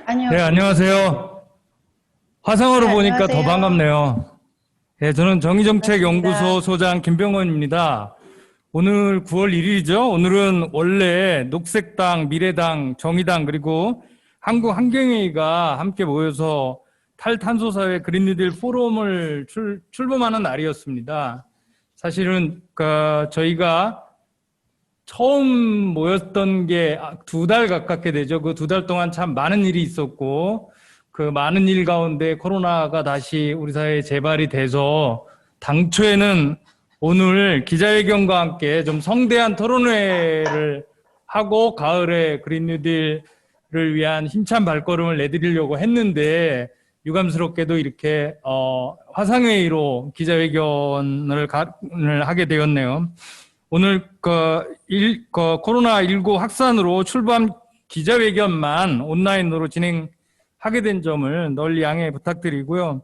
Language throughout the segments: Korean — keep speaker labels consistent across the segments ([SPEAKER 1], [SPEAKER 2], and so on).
[SPEAKER 1] 아니요.
[SPEAKER 2] 네, 안녕하세요. 화상으로
[SPEAKER 1] 네,
[SPEAKER 2] 보니까 더
[SPEAKER 1] 안녕하세요.
[SPEAKER 2] 반갑네요. 네, 저는 정의정책연구소
[SPEAKER 1] 반갑습니다.
[SPEAKER 2] 소장 김병원입니다. 오늘 9월 1일이죠. 오늘은 원래 녹색당, 미래당, 정의당 그리고 한국환경회의가 함께 모여서 탈탄소사회 그린뉴딜 포럼을 출범하는 날이었습니다. 사실은 저희가 처음 모였던 게 두 달 가깝게 되죠. 그 두 달 동안 참 많은 일이 있었고, 그 많은 일 가운데 코로나가 다시 우리 사회에 재발이 돼서 당초에는 오늘 기자회견과 함께 좀 성대한 토론회를 하고 가을에 그린 뉴딜을 위한 힘찬 발걸음을 내드리려고 했는데 유감스럽게도 이렇게 화상회의로 기자회견을 하게 되었네요. 오늘 코로나19 확산으로 출범 기자회견만 온라인으로 진행하게 된 점을 널리 양해 부탁드리고요.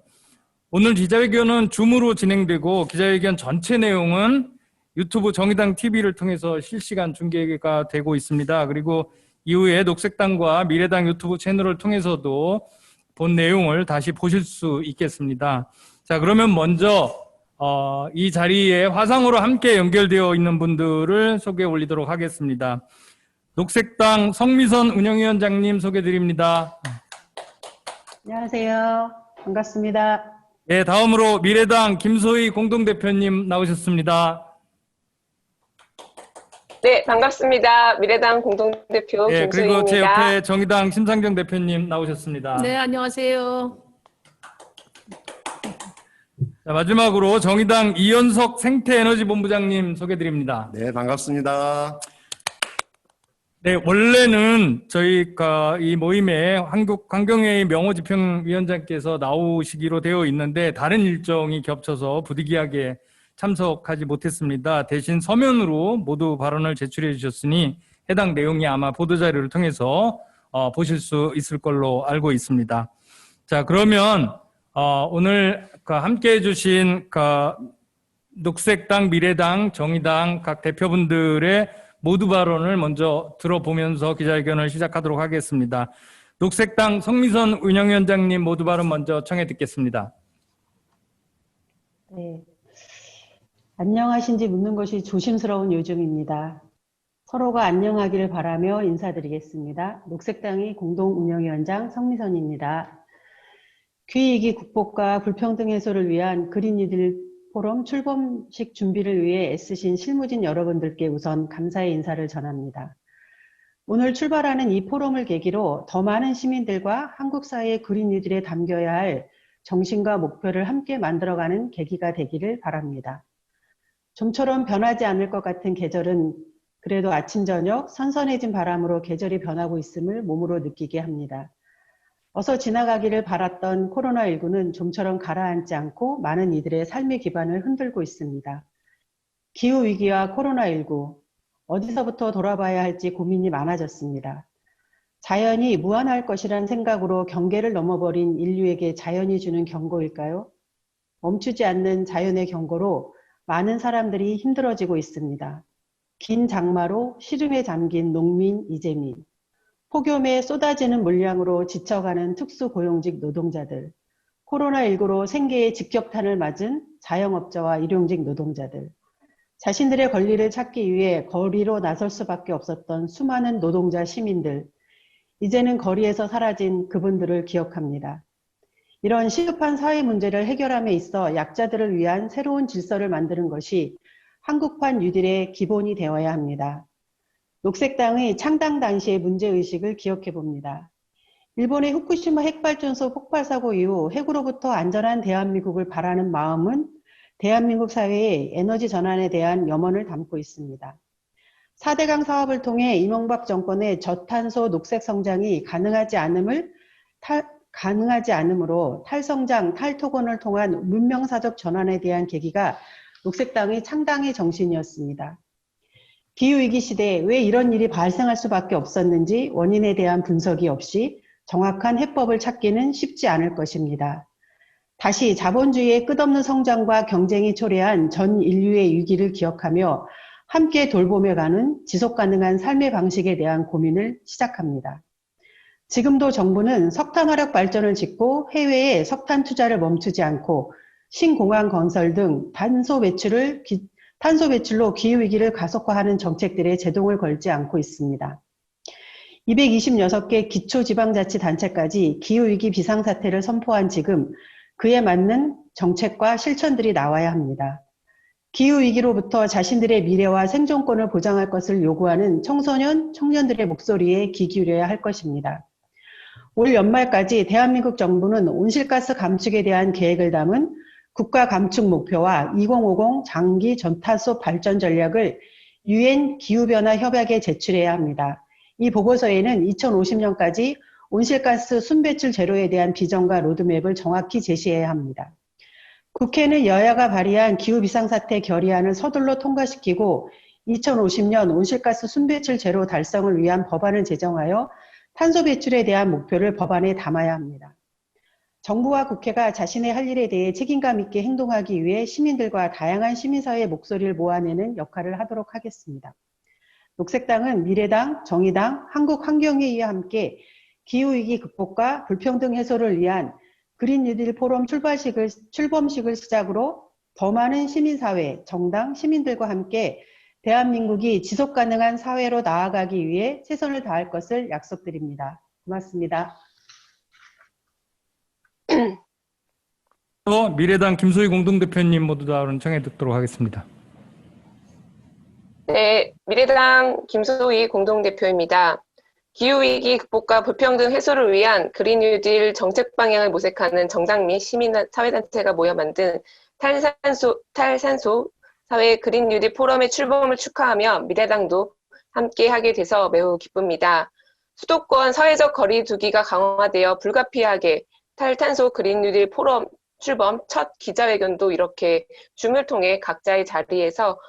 [SPEAKER 2] 오늘 기자회견은 줌으로 진행되고 기자회견 전체 내용은 유튜브 정의당 TV를 통해서 실시간 중계가 되고 있습니다. 그리고 이후에 녹색당과 미래당 유튜브 채널을 통해서도 본 내용을 다시 보실 수 있겠습니다. 자, 그러면 먼저 이 자리에 화상으로 함께 연결되어 있는 분들을 소개 올리도록 하겠습니다. 녹색당 성미선 운영위원장님 소개드립니다.
[SPEAKER 1] 안녕하세요. 반갑습니다.
[SPEAKER 2] 네, 다음으로 미래당 김소희 공동대표님 나오셨습니다.
[SPEAKER 3] 네, 반갑습니다. 미래당 공동대표
[SPEAKER 2] 네, 그리고 제
[SPEAKER 3] 김소희입니다.
[SPEAKER 2] 옆에 정의당 심상정 대표님 나오셨습니다.
[SPEAKER 4] 네, 안녕하세요.
[SPEAKER 2] 자, 마지막으로 정의당 이현석 생태에너지본부장님 소개드립니다.
[SPEAKER 5] 네, 반갑습니다.
[SPEAKER 2] 네, 원래는 저희가 이 모임에 한국환경회의 명호집행위원장께서 나오시기로 되어 있는데 다른 일정이 겹쳐서 부득이하게 참석하지 못했습니다. 대신 서면으로 모두 발언을 제출해 주셨으니 해당 내용이 아마 보도자료를 통해서 보실 수 있을 걸로 알고 있습니다. 자, 그러면 오늘 함께 해주신 녹색당, 미래당, 정의당 각 대표분들의 모두 발언을 먼저 들어보면서 기자회견을 시작하도록 하겠습니다. 녹색당 성미선 운영위원장님 모두 발언 먼저 청해 듣겠습니다.
[SPEAKER 1] 네. 안녕하신지 묻는 것이 조심스러운 요즘입니다. 서로가 안녕하기를 바라며 인사드리겠습니다. 녹색당의 공동운영위원장 성미선입니다. 기후위기 극복과 불평등 해소를 위한 그린 뉴딜 포럼 출범식 준비를 위해 애쓰신 실무진 여러분들께 우선 감사의 인사를 전합니다. 오늘 출발하는 이 포럼을 계기로 더 많은 시민들과 한국 사회의 그린 뉴딜에 담겨야 할 정신과 목표를 함께 만들어가는 계기가 되기를 바랍니다. 좀처럼 변하지 않을 것 같은 계절은 그래도 아침 저녁 선선해진 바람으로 계절이 변하고 있음을 몸으로 느끼게 합니다. 어서 지나가기를 바랐던 코로나19는 좀처럼 가라앉지 않고 많은 이들의 삶의 기반을 흔들고 있습니다. 기후위기와 코로나19, 어디서부터 돌아봐야 할지 고민이 많아졌습니다. 자연이 무한할 것이란 생각으로 경계를 넘어버린 인류에게 자연이 주는 경고일까요? 멈추지 않는 자연의 경고로 많은 사람들이 힘들어지고 있습니다. 긴 장마로 시름에 잠긴 농민, 이재민, 폭염에 쏟아지는 물량으로 지쳐가는 특수고용직 노동자들, 코로나19로 생계에 직격탄을 맞은 자영업자와 일용직 노동자들, 자신들의 권리를 찾기 위해 거리로 나설 수밖에 없었던 수많은 노동자 시민들, 이제는 거리에서 사라진 그분들을 기억합니다. 이런 시급한 사회 문제를 해결함에 있어 약자들을 위한 새로운 질서를 만드는 것이 한국판 뉴딜의 기본이 되어야 합니다. 녹색당의 창당 당시의 문제의식을 기억해 봅니다. 일본의 후쿠시마 핵발전소 폭발 사고 이후 핵으로부터 안전한 대한민국을 바라는 마음은 대한민국 사회의 에너지 전환에 대한 염원을 담고 있습니다. 4대강 사업을 통해 이명박 정권의 저탄소 녹색 성장이 가능하지 않으므로 탈성장, 탈토건을 통한 문명사적 전환에 대한 계기가 녹색당의 창당의 정신이었습니다. 기후위기 시대에 왜 이런 일이 발생할 수밖에 없었는지 원인에 대한 분석이 없이 정확한 해법을 찾기는 쉽지 않을 것입니다. 다시 자본주의의 끝없는 성장과 경쟁이 초래한 전 인류의 위기를 기억하며 함께 돌보며 가는 지속가능한 삶의 방식에 대한 고민을 시작합니다. 지금도 정부는 석탄 화력 발전을 짓고 해외에 석탄 투자를 멈추지 않고 신공항 건설 등 탄소 배출로 기후위기를 가속화하는 정책들에 제동을 걸지 않고 있습니다. 226개 기초지방자치단체까지 기후위기 비상사태를 선포한 지금 그에 맞는 정책과 실천들이 나와야 합니다. 기후위기로부터 자신들의 미래와 생존권을 보장할 것을 요구하는 청소년, 청년들의 목소리에 귀 기울여야 할 것입니다. 올 연말까지 대한민국 정부는 온실가스 감축에 대한 계획을 담은 국가 감축 목표와 2050 장기 전탄소 발전 전략을 UN 기후변화 협약에 제출해야 합니다. 이 보고서에는 2050년까지 온실가스 순배출 제로에 대한 비전과 로드맵을 정확히 제시해야 합니다. 국회는 여야가 발의한 기후비상사태 결의안을 서둘러 통과시키고 2050년 온실가스 순배출 제로 달성을 위한 법안을 제정하여 탄소 배출에 대한 목표를 법안에 담아야 합니다. 정부와 국회가 자신의 할 일에 대해 책임감 있게 행동하기 위해 시민들과 다양한 시민사회의 목소리를 모아내는 역할을 하도록 하겠습니다. 녹색당은 미래당, 정의당, 한국환경회의와 함께 기후위기 극복과 불평등 해소를 위한 그린 뉴딜 포럼 출범식을 시작으로 더 많은 시민사회, 정당, 시민들과 함께 대한민국이 지속가능한 사회로 나아가기 위해 최선을 다할 것을 약속드립니다. 고맙습니다.
[SPEAKER 2] 미래당 김소희 공동대표님 모두 다 청해 듣도록 하겠습니다.
[SPEAKER 3] 네, 미래당 김소희 공동대표입니다. 기후위기 극복과 불평등 해소를 위한 그린 뉴딜 정책 방향을 모색하는 정당 및 시민 사회단체가 모여 만든 탈산소 사회 그린 뉴딜 포럼의 출범을 축하하며 미래당도 함께하게 돼서 매우 기쁩니다. 수도권 사회적 거리 두기가 강화되어 불가피하게 탈탄소 그린 뉴딜 포럼 출범 첫 기자회견도 이렇게 줌을 통해 각자의 자리에서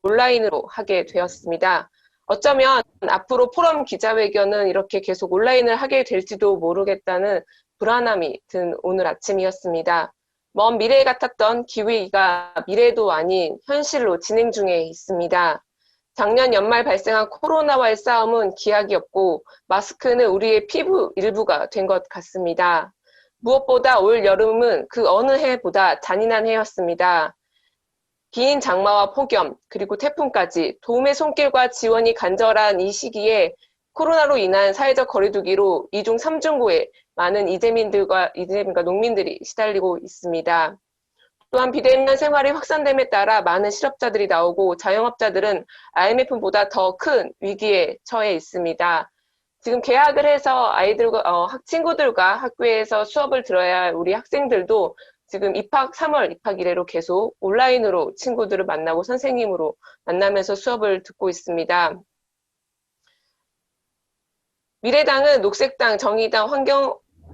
[SPEAKER 3] 온라인으로 하게 되었습니다. 어쩌면 앞으로 포럼 기자회견은 이렇게 계속 온라인을 하게 될지도 모르겠다는 불안함이 든 오늘 아침이었습니다. 먼 미래 같았던 기후위기가 미래도 아닌 현실로 진행 중에 있습니다. 작년 연말 발생한 코로나와의 싸움은 기약이 없고 마스크는 우리의 피부 일부가 된 것 같습니다. 무엇보다 올 여름은 그 어느 해보다 잔인한 해였습니다. 긴 장마와 폭염, 그리고 태풍까지 도움의 손길과 지원이 간절한 이 시기에 코로나로 인한 사회적 거리두기로 2중 3중고에 많은 이재민과 농민들이 시달리고 있습니다. 또한 비대면 생활이 확산됨에 따라 많은 실업자들이 나오고 자영업자들은 IMF보다 더 큰 위기에 처해 있습니다. 지금 개학을 해서 친구들과 학교에서 수업을 들어야 할 우리 학생들도 지금 3월 입학 이래로 계속 온라인으로 친구들을 만나고 선생님으로 만나면서 수업을 듣고 있습니다. 미래당은 녹색당, 정의당,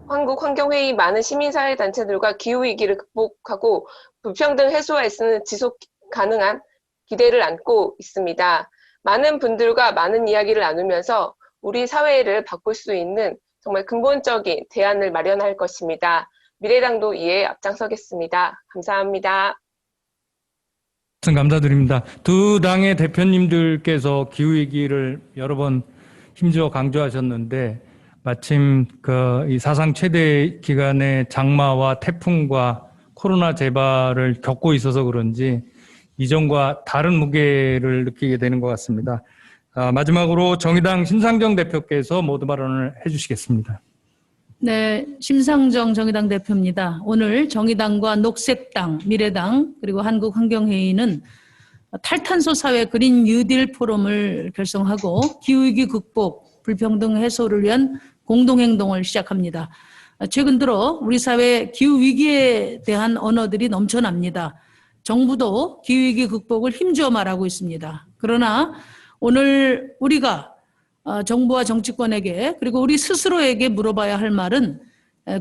[SPEAKER 3] 한국환경회의 많은 시민사회단체들과 기후위기를 극복하고 불평등 해소에 쓰는 지속 가능한 기대를 안고 있습니다. 많은 분들과 많은 이야기를 나누면서 우리 사회를 바꿀 수 있는 정말 근본적인 대안을 마련할 것입니다. 미래당도 이에 앞장서겠습니다. 감사합니다.
[SPEAKER 2] 감사드립니다. 두 당의 대표님들께서 기후위기를 여러 번 힘주어 강조하셨는데 마침 이 사상 최대 기간의 장마와 태풍과 코로나 재발을 겪고 있어서 그런지 이전과 다른 무게를 느끼게 되는 것 같습니다. 마지막으로 정의당 심상정 대표께서 모두 발언을 해주시겠습니다.
[SPEAKER 4] 네, 심상정 정의당 대표입니다. 오늘 정의당과 녹색당, 미래당 그리고 한국환경회의는 탈탄소 사회 그린 뉴딜 포럼을 결성하고 기후위기 극복, 불평등 해소를 위한 공동행동을 시작합니다. 최근 들어 우리 사회 기후위기에 대한 언어들이 넘쳐납니다. 정부도 기후위기 극복을 힘주어 말하고 있습니다. 그러나 오늘 우리가 정부와 정치권에게 그리고 우리 스스로에게 물어봐야 할 말은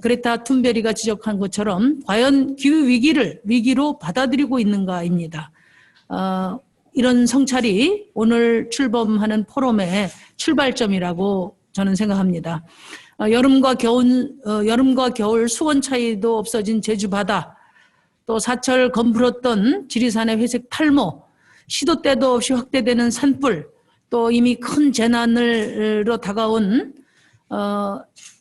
[SPEAKER 4] 그레타 툰베리가 지적한 것처럼 과연 기후위기를 위기로 받아들이고 있는가입니다. 이런 성찰이 오늘 출범하는 포럼의 출발점이라고 저는 생각합니다. 여름과 겨울 수온 차이도 없어진 제주 바다, 또 사철 검풀었던 지리산의 회색 탈모, 시도 때도 없이 확대되는 산불, 또 이미 큰 재난으로 다가온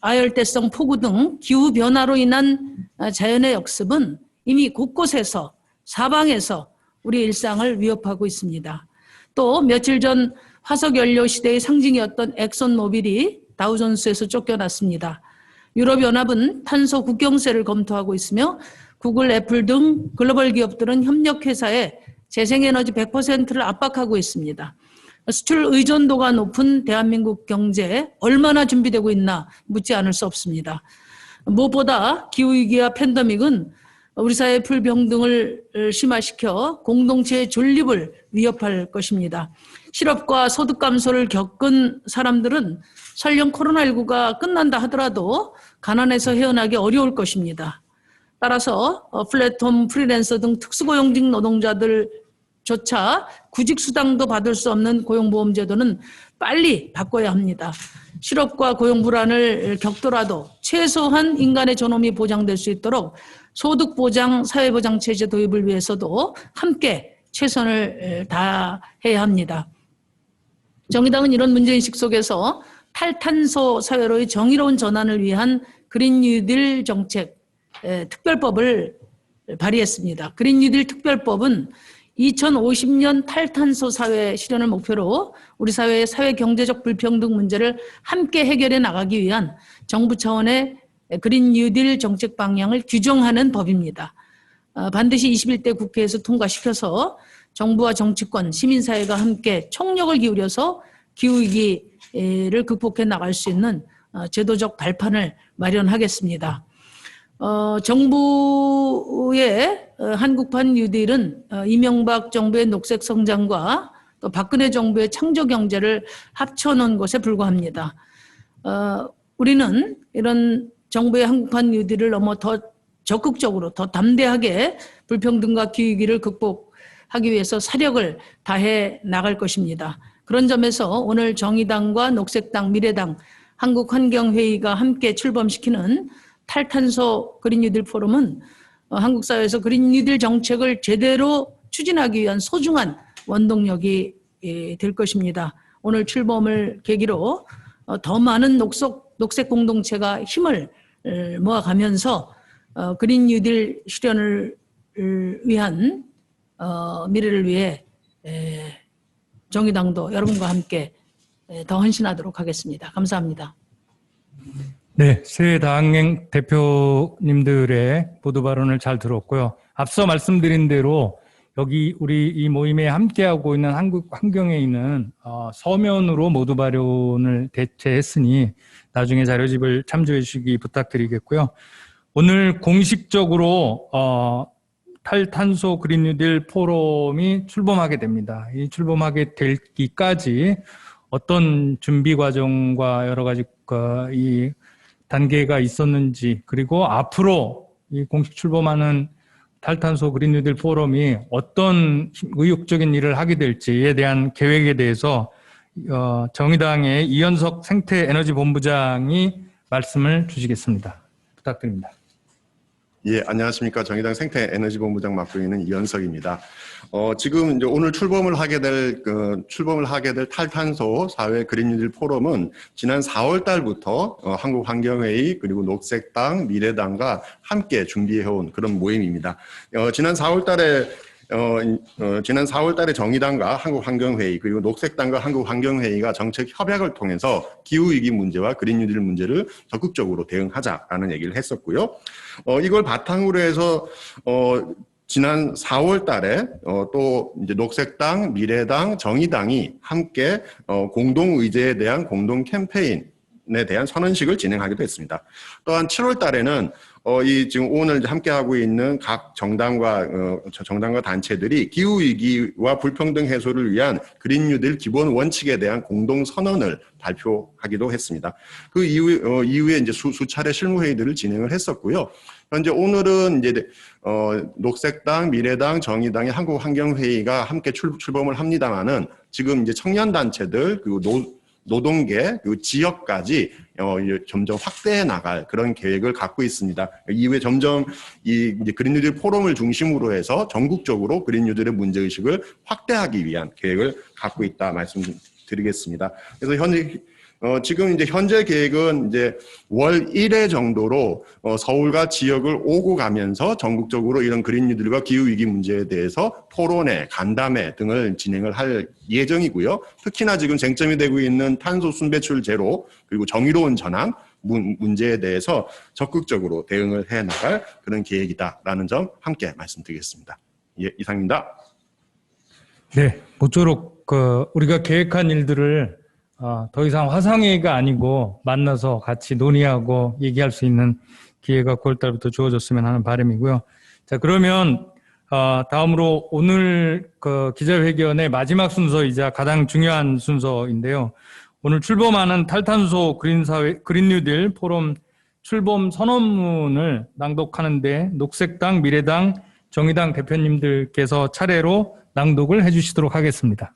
[SPEAKER 4] 아열대성 폭우 등 기후 변화로 인한 자연의 역습은 이미 곳곳에서 사방에서 우리 일상을 위협하고 있습니다. 또 며칠 전 화석 연료 시대의 상징이었던 엑손모빌이 다우존스에서 쫓겨났습니다. 유럽연합은 탄소 국경세를 검토하고 있으며 구글, 애플 등 글로벌 기업들은 협력회사에 재생에너지 100%를 압박하고 있습니다. 수출 의존도가 높은 대한민국 경제에 얼마나 준비되고 있나 묻지 않을 수 없습니다. 무엇보다 기후위기와 팬데믹은 우리 사회의 불평등을 심화시켜 공동체의 존립을 위협할 것입니다. 실업과 소득 감소를 겪은 사람들은 설령 코로나19가 끝난다 하더라도 가난에서 헤어나기 어려울 것입니다. 따라서 플랫폼, 프리랜서 등 특수고용직 노동자들조차 구직수당도 받을 수 없는 고용보험제도는 빨리 바꿔야 합니다. 실업과 고용 불안을 겪더라도 최소한 인간의 존엄이 보장될 수 있도록 소득보장, 사회보장체제 도입을 위해서도 함께 최선을 다해야 합니다. 정의당은 이런 문제인식 속에서 탈탄소 사회로의 정의로운 전환을 위한 그린 뉴딜 정책 특별법을 발의했습니다. 그린 뉴딜 특별법은 2050년 탈탄소 사회 실현을 목표로 우리 사회의 사회 경제적 불평등 문제를 함께 해결해 나가기 위한 정부 차원의 그린 뉴딜 정책 방향을 규정하는 법입니다. 반드시 21대 국회에서 통과시켜서 정부와 정치권, 시민사회가 함께 총력을 기울여서 기후위기를 극복해 나갈 수 있는 제도적 발판을 마련하겠습니다. 정부의 한국판 뉴딜은 이명박 정부의 녹색 성장과 또 박근혜 정부의 창조 경제를 합쳐놓은 것에 불과합니다. 우리는 이런 정부의 한국판 뉴딜을 넘어 더 적극적으로 더 담대하게 불평등과 기후위기를 극복하기 위해서 사력을 다해 나갈 것입니다. 그런 점에서 오늘 정의당과 녹색당, 미래당, 한국환경회의가 함께 출범시키는 탈탄소 그린 뉴딜 포럼은 한국 사회에서 그린 뉴딜 정책을 제대로 추진하기 위한 소중한 원동력이 될 것입니다. 오늘 출범을 계기로 더 많은 녹색 공동체가 힘을 모아가면서 그린 뉴딜 실현을 위한 미래를 위해 정의당도 여러분과 함께 더 헌신하도록 하겠습니다. 감사합니다.
[SPEAKER 2] 네, 새 당행 대표님들의 보도 발언을 잘 들었고요. 앞서 말씀드린 대로 여기 우리 이 모임에 함께하고 있는 한국환경회의는 서면으로 모두 발언을 대체했으니 나중에 자료집을 참조해 주시기 부탁드리겠고요. 오늘 공식적으로 탈탄소 그린 뉴딜 포럼이 출범하게 됩니다. 이 출범하게 되기까지 어떤 준비 과정과 여러 가지 이 단계가 있었는지, 그리고 앞으로 이 공식 출범하는 탈탄소 그린 뉴딜 포럼이 어떤 의욕적인 일을 하게 될지에 대한 계획에 대해서 정의당의 이현석 생태에너지본부장이 말씀을 주시겠습니다. 부탁드립니다.
[SPEAKER 5] 예, 안녕하십니까. 정의당 생태에너지본부장 맡고 있는 이현석입니다. 지금 이제 오늘 출범을 하게 될 탈탄소 사회 그린 뉴딜 포럼은 지난 4월 달부터 한국환경회의 그리고 녹색당, 미래당과 함께 준비해온 그런 모임입니다. 지난 4월 달에 정의당과 한국환경회의 그리고 녹색당과 한국환경회의가 정책 협약을 통해서 기후위기 문제와 그린 뉴딜 문제를 적극적으로 대응하자라는 얘기를 했었고요. 이걸 바탕으로 해서 지난 4월 달에 또 이제 녹색당, 미래당, 정의당이 함께 공동 의제에 대한 공동 캠페인에 대한 선언식을 진행하기도 했습니다. 또한 7월 달에는 지금 오늘 함께하고 있는 각 정당과 단체들이 기후위기와 불평등 해소를 위한 그린 뉴딜 기본 원칙에 대한 공동 선언을 발표하기도 했습니다. 그 이후에 이제 수차례 실무회의들을 진행을 했었고요. 현재 오늘은 이제 녹색당, 미래당, 정의당의 한국환경회의가 함께 출범을 합니다만은 지금 이제 청년단체들 그리고 노동계 그리고 지역까지 점점 확대해 나갈 그런 계획을 갖고 있습니다. 이후에 점점 이제 그린 뉴딜 포럼을 중심으로 해서 전국적으로 그린 뉴딜의 문제의식을 확대하기 위한 계획을 갖고 있다 말씀드리겠습니다. 그래서 지금 이제 현재 계획은 이제 월 1회 정도로 서울과 지역을 오고 가면서 전국적으로 이런 그린 뉴딜과 기후 위기 문제에 대해서 토론회, 간담회 등을 진행을 할 예정이고요. 특히나 지금 쟁점이 되고 있는 탄소 순배출 제로 그리고 정의로운 전환 문제에 대해서 적극적으로 대응을 해 나갈 그런 계획이다라는 점 함께 말씀드리겠습니다. 예, 이상입니다.
[SPEAKER 2] 네, 모쪼록 우리가 계획한 일들을 더 이상 화상회의가 아니고 만나서 같이 논의하고 얘기할 수 있는 기회가 9월 달부터 주어졌으면 하는 바람이고요. 자, 그러면 다음으로 오늘 기자회견의 마지막 순서이자 가장 중요한 순서인데요. 오늘 출범하는 탈탄소 그린 뉴딜 포럼 출범 선언문을 낭독하는데 녹색당, 미래당, 정의당 대표님들께서 차례로 낭독을 해주시도록 하겠습니다.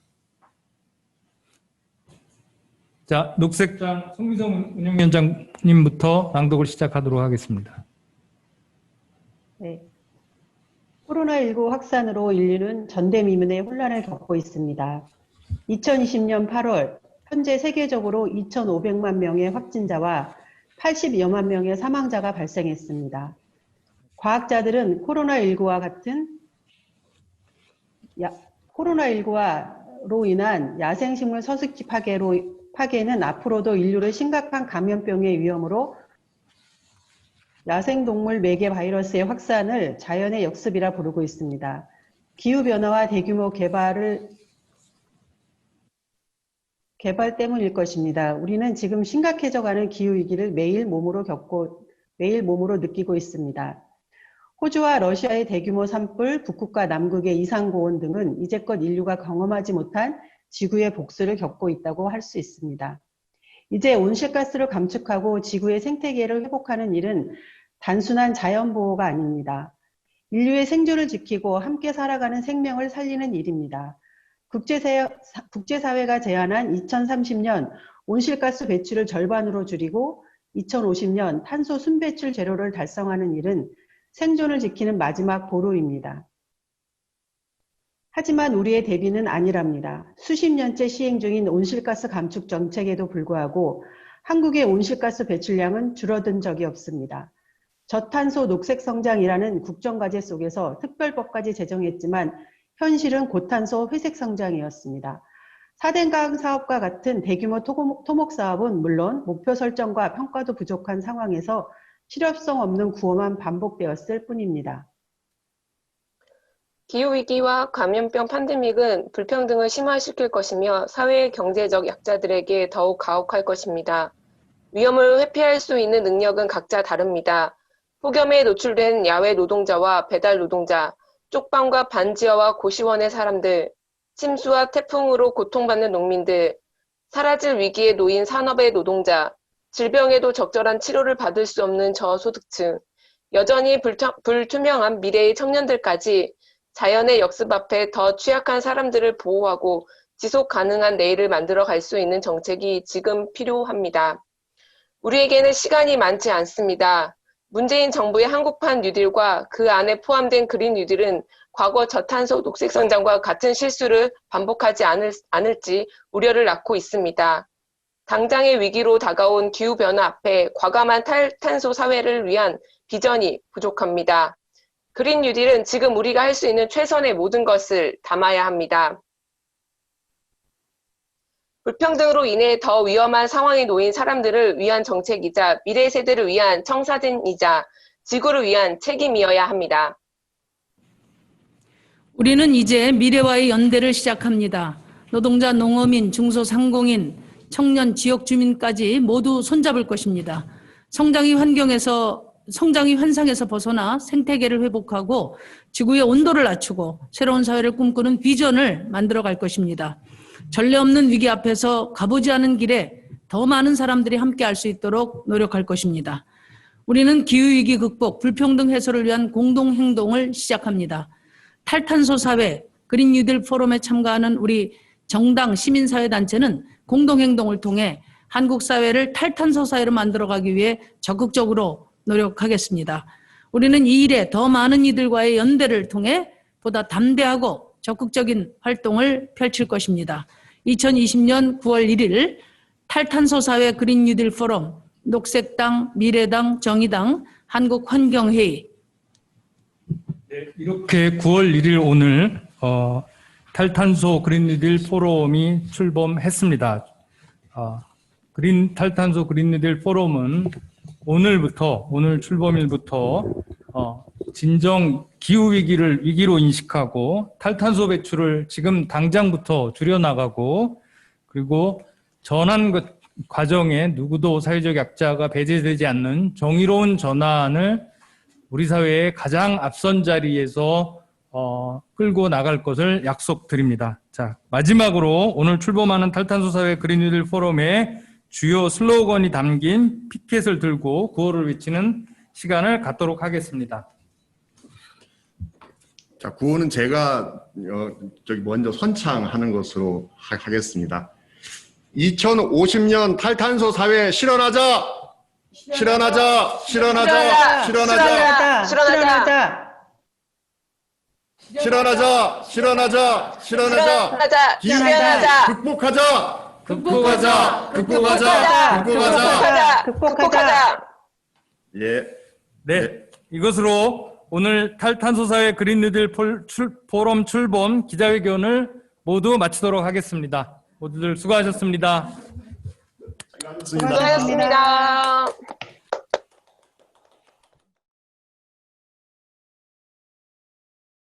[SPEAKER 2] 자, 녹색당 송미성 운영위원장님부터 낭독을 시작하도록 하겠습니다.
[SPEAKER 1] 네. 코로나19 확산으로 인류는 전대미문의 혼란을 겪고 있습니다. 2020년 8월 현재 세계적으로 2,500만 명의 확진자와 80여만 명의 사망자가 발생했습니다. 과학자들은 코로나19로 인한 야생식물 서식지 파괴는 앞으로도 인류를 심각한 감염병의 위험으로 야생동물 매개 바이러스의 확산을 자연의 역습이라 부르고 있습니다. 기후변화와 대규모 개발 때문일 것입니다. 우리는 지금 심각해져가는 기후위기를 매일 몸으로 느끼고 있습니다. 호주와 러시아의 대규모 산불, 북극과 남극의 이상고온 등은 이제껏 인류가 경험하지 못한 지구의 복수를 겪고 있다고 할 수 있습니다. 이제 온실가스를 감축하고 지구의 생태계를 회복하는 일은 단순한 자연보호가 아닙니다. 인류의 생존을 지키고 함께 살아가는 생명을 살리는 일입니다. 국제사회가 제안한 2030년 온실가스 배출을 절반으로 줄이고 2050년 탄소 순배출 제로를 달성하는 일은 생존을 지키는 마지막 보루입니다. 하지만 우리의 대비는 아니랍니다. 수십 년째 시행 중인 온실가스 감축 정책에도 불구하고 한국의 온실가스 배출량은 줄어든 적이 없습니다. 저탄소 녹색 성장이라는 국정과제 속에서 특별법까지 제정했지만 현실은 고탄소 회색 성장이었습니다. 4대강 사업과 같은 대규모 토목 사업은 물론 목표 설정과 평가도 부족한 상황에서 실효성 없는 구호만 반복되었을 뿐입니다.
[SPEAKER 3] 기후위기와 감염병 팬데믹은 불평등을 심화시킬 것이며 사회의 경제적 약자들에게 더욱 가혹할 것입니다. 위험을 회피할 수 있는 능력은 각자 다릅니다. 폭염에 노출된 야외 노동자와 배달 노동자, 쪽방과 반지하와 고시원의 사람들, 침수와 태풍으로 고통받는 농민들, 사라질 위기에 놓인 산업의 노동자, 질병에도 적절한 치료를 받을 수 없는 저소득층, 여전히 불투명한 미래의 청년들까지 자연의 역습 앞에 더 취약한 사람들을 보호하고 지속 가능한 내일을 만들어 갈 수 있는 정책이 지금 필요합니다. 우리에게는 시간이 많지 않습니다. 문재인 정부의 한국판 뉴딜과 그 안에 포함된 그린 뉴딜은 과거 저탄소 녹색 성장과 같은 실수를 반복하지 않을지 우려를 낳고 있습니다. 당장의 위기로 다가온 기후변화 앞에 과감한 탈탄소 사회를 위한 비전이 부족합니다. 그린 뉴딜은 지금 우리가 할 수 있는 최선의 모든 것을 담아야 합니다. 불평등으로 인해 더 위험한 상황에 놓인 사람들을 위한 정책이자 미래 세대를 위한 청사진이자 지구를 위한 책임이어야 합니다.
[SPEAKER 4] 우리는 이제 미래와의 연대를 시작합니다. 노동자, 농어민, 중소상공인, 청년, 지역 주민까지 모두 손잡을 것입니다. 성장의 환상에서 벗어나 생태계를 회복하고 지구의 온도를 낮추고 새로운 사회를 꿈꾸는 비전을 만들어갈 것입니다. 전례 없는 위기 앞에서 가보지 않은 길에 더 많은 사람들이 함께 할 수 있도록 노력할 것입니다. 우리는 기후위기 극복, 불평등 해소를 위한 공동행동을 시작합니다. 탈탄소 사회, 그린 뉴딜 포럼에 참가하는 우리 정당 시민사회단체는 공동행동을 통해 한국 사회를 탈탄소 사회로 만들어가기 위해 적극적으로 노력하겠습니다. 우리는 이 일에 더 많은 이들과의 연대를 통해 보다 담대하고 적극적인 활동을 펼칠 것입니다. 2020년 9월 1일 탈탄소 사회 그린 뉴딜 포럼, 녹색당, 미래당, 정의당, 한국환경회의.
[SPEAKER 2] 이렇게 9월 1일 오늘 탈탄소 그린 뉴딜 포럼이 출범했습니다. 탈탄소 그린 뉴딜 포럼은 오늘 출범일부터 진정 기후 위기로 인식하고 탈탄소 배출을 지금 당장부터 줄여나가고, 그리고 전환 과정에 누구도 사회적 약자가 배제되지 않는 정의로운 전환을 우리 사회의 가장 앞선 자리에서 끌고 나갈 것을 약속드립니다. 자, 마지막으로 오늘 출범하는 탈탄소 사회 그린 뉴딜 포럼의 주요 슬로건이 담긴 피켓을 들고 구호를 외치는 시간을 갖도록 하겠습니다.
[SPEAKER 5] 자, 구호는 제가 먼저 선창하는 것으로 하겠습니다. 2050년 탈탄소 사회 실현하자! 실현하자! 실현하자! 실현하자!
[SPEAKER 3] 실현하자!
[SPEAKER 5] 실현하자! 실현하자! 실현하자!
[SPEAKER 3] 실현하자!
[SPEAKER 5] 극복하자!
[SPEAKER 2] 극복하자!
[SPEAKER 3] 극복하자!
[SPEAKER 5] 예.
[SPEAKER 2] 네, 이것으로 오늘 탈탄소 사회 그린 뉴딜 포럼 출범 기자회견을 모두 마치도록 하겠습니다. 모두들 수고하셨습니다.
[SPEAKER 5] 수고하셨습니다.
[SPEAKER 3] 수고하셨습니다.